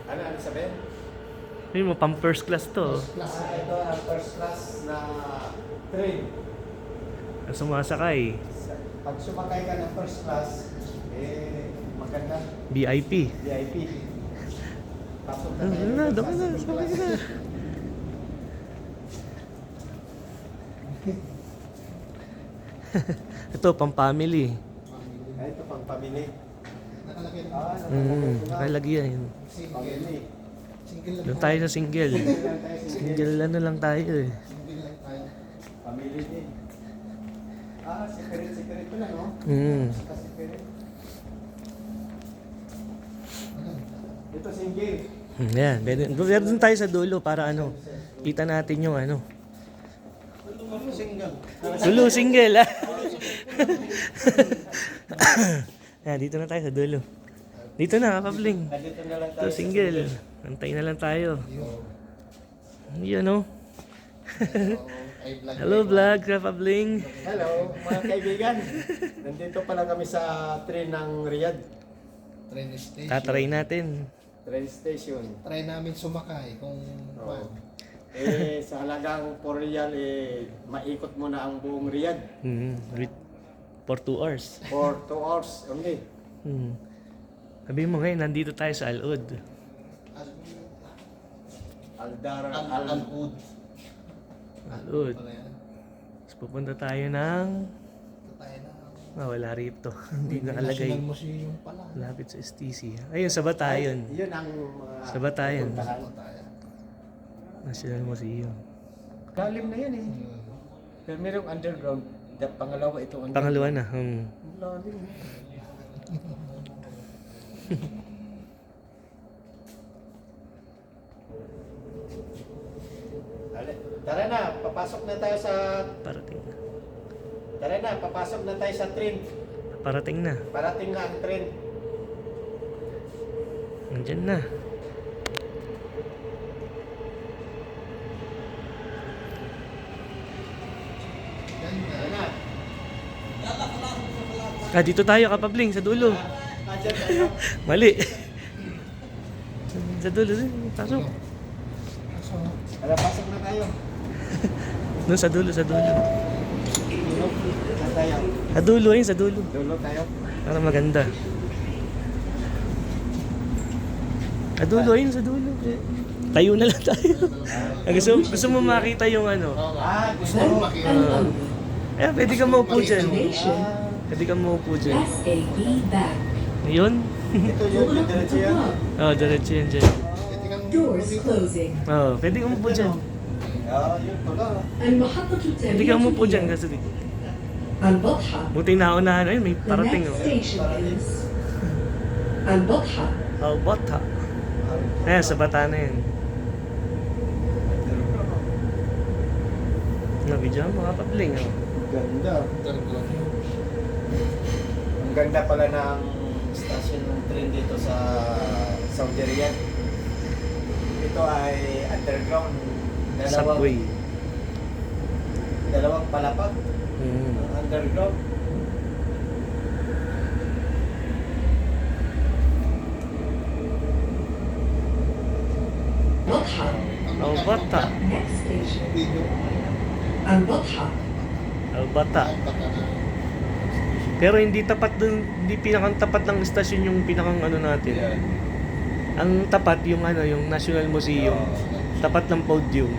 Ano sabihin? Ayun mo, pang first class to. Ito ang first class na train. Ang sumasakay. Pag sumakay ka ng first class, maganda. VIP. VIP. Pasok na Ano tayo na, ng dami na, first sakay class. na. Ito, pang family. Ito pang pamili. Nakalagay na. Nakalagay yan. Pamili. Single lang Doon tayo sa single. Lang tayo sa Single ano lang tayo eh. Single lang tayo. Pamili din. Secret pala, no? Secret. Ito single. Yan, meron tayo sa dulo para ano, kita natin yung ano. Single. Dulo single ah. Yan, dito na tayo sa dulo. Dito na, kapabling. Nandito na lang tayo. Ito single. Antay na lang tayo. Yun oh. Hello vlog, kapabling. Hello, mga kaibigan. Nandito pala kami sa train ng Riyadh. Train station. Tatry natin. Train station. Try namin sumakay kung Oo. Sa halagang 4 riyal, maikot mo na ang buong Riyadh For 2 hours. for 2 hours only. Sabi mo ngayon, nandito tayo sa Al-Ud. Aldar, Al-Ud. Al-Ud. Tapos pupunta tayo ng... Tayo na. wala rito. Hindi nakalagay. National Museum pala. Lapit sa STC. Ayun, sa Batayon. Yun ang Sa Batayon. puntahan. Tayo. National Museum. Lalim na yan eh. Pero merong underground. Pangalawa ito. Pangalawa na. Lalim. Tara na, papasok na tayo sa... Parating na. Tara na, papasok na tayo sa train. Parating na. Parating na ang train. Nandyan na. Tara na. Dito tayo, kapabling, sa dulo. Nandiyan tayo. Mali. Sa dulo. Pasok. So, Tara, pasok na tayo. Doon sa dulo, sa dulo. Saan tayo? Sa dulo yun, sa dulo. Dulo tayo. Para maganda. Sa dulo yun, sa dulo. Tayo na lang tayo. Gusto mo makita yung ano? Gusto mo makita. Pwede ka maupo dyan. Pwede ka maupo dyan. SAB Bank. Yun? Ito yung diretso yan. Diretso yan dyan. Doors closing. Pwede ka maupo dyan. Yun pala. المحطة Pwede ka maupo dyan التالية kasi البطحة. buti naunahan. Ayun, may The parating. next station is البطحة. Bata. Ayan, sa bata na yan. Nabidyan mga kapabling. Ganda. underground. Ang ganda pala ng station ng train dito sa Saudi Riyadh. Ito ay underground. Subway. Dalawang palapag. Ang underground. بطحة. Bata. Next station Video. البطحة. Bata. Pero hindi tapat dun, hindi pinakang tapat ng istasyon yung pinakang ano natin. Ang tapat yung ano, yung National Museum. Tapat ng podium.